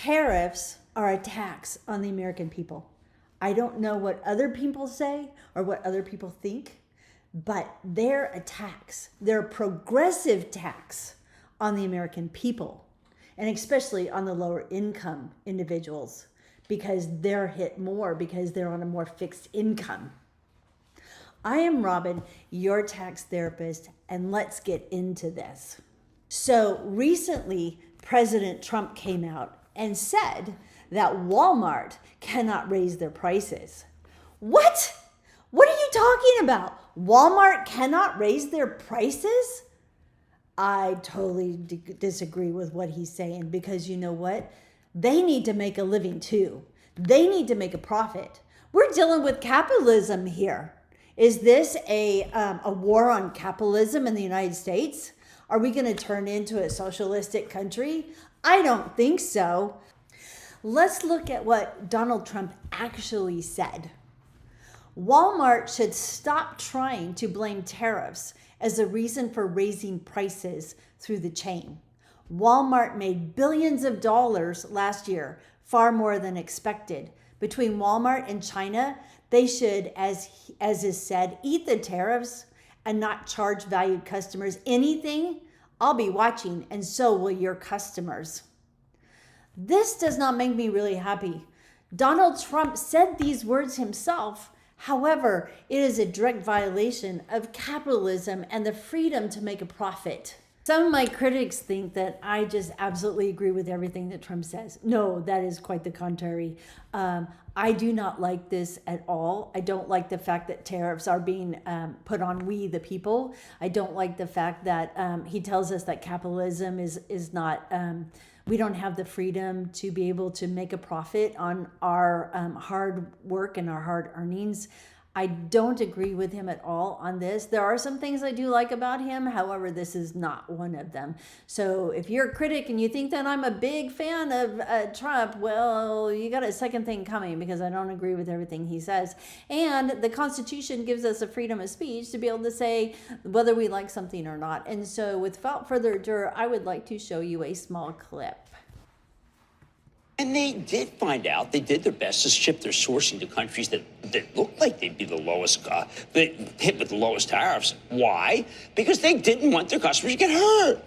Tariffs are a tax on the American people. I don't know what other people say or what other people think, but they're a tax. They're a progressive tax on the American people, and especially on the lower income individuals, because they're hit more because they're on a more fixed income. I am Robin, your tax therapist, and let's get into this. So recently, President Trump came out and said that Walmart cannot raise their prices. What? What are you talking about? Walmart cannot raise their prices? I totally disagree with what he's saying, because you know what? They need to make a living too. They need to make a profit. We're dealing with capitalism here. Is this a war on capitalism in the United States? Are we going to turn into a socialistic country? I don't think so. Let's look at what Donald Trump actually said. Walmart should stop trying to blame tariffs as a reason for raising prices through the chain. Walmart made billions of dollars last year, far more than expected. Between Walmart and China, they should, as is said, eat the tariffs and not charge valued customers anything. I'll be watching, and so will your customers. This does not make me really happy. Donald Trump said these words himself. However, it is a direct violation of capitalism and the freedom to make a profit. Some of my critics think that I just absolutely agree with everything that Trump says. No, that is quite the contrary. I do not like this at all. I don't like the fact that tariffs are being put on we, the people. I don't like the fact that he tells us that capitalism is not, we don't have the freedom to be able to make a profit on our hard work and our hard earnings. I don't agree with him at all on this. There are some things I do like about him. However, this is not one of them. So if you're a critic and you think that I'm a big fan of Trump, well, you got a second thing coming, because I don't agree with everything he says. And the Constitution gives us a freedom of speech to be able to say whether we like something or not. And so without further ado, I would like to show you a small clip. And they did find out, they did their best to ship their sourcing to countries that looked like they'd be the lowest, hit with the lowest tariffs. Why? Because they didn't want their customers to get hurt.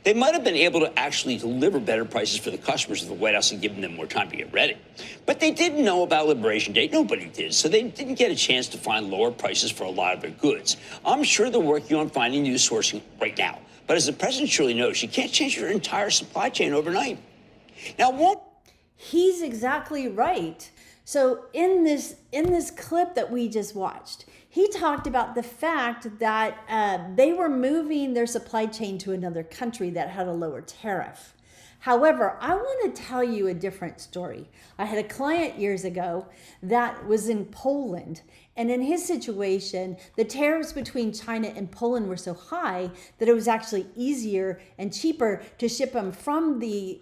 They might have been able to actually deliver better prices for the customers if the White House had given them more time to get ready. But they didn't know about Liberation Day. Nobody did. So they didn't get a chance to find lower prices for a lot of their goods. I'm sure they're working on finding new sourcing right now. But as the president surely knows, you can't change your entire supply chain overnight. Now, He's exactly right. So in this clip that we just watched, he talked about the fact that they were moving their supply chain to another country that had a lower tariff. However, I want to tell you a different story. I had a client years ago that was in Poland, and in his situation, the tariffs between China and Poland were so high that it was actually easier and cheaper to ship them from the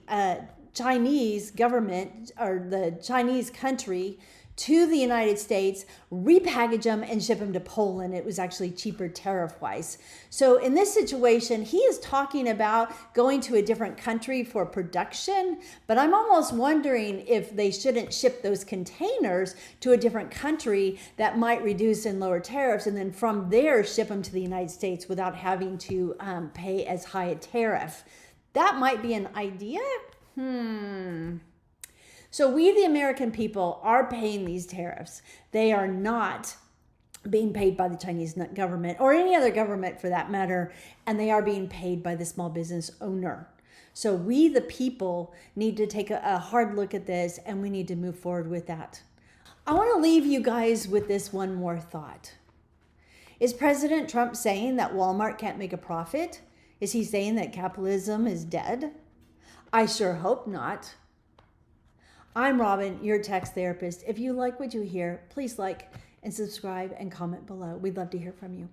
Chinese government or the Chinese country to the United States, repackage them and ship them to Poland. It was actually cheaper tariff-wise. So in this situation, he is talking about going to a different country for production, but I'm almost wondering if they shouldn't ship those containers to a different country that might reduce and lower tariffs, and then from there ship them to the United States without having to pay as high a tariff. That might be an idea. So we, the American people, are paying these tariffs. They are not being paid by the Chinese government or any other government for that matter, and they are being paid by the small business owner. So we, the people, need to take a hard look at this, and we need to move forward with that. I want to leave you guys with this one more thought. Is President Trump saying that Walmart can't make a profit? Is he saying that capitalism is dead? I sure hope not. I'm Robin, your tax therapist. If you like what you hear, please like and subscribe and comment below. We'd love to hear from you.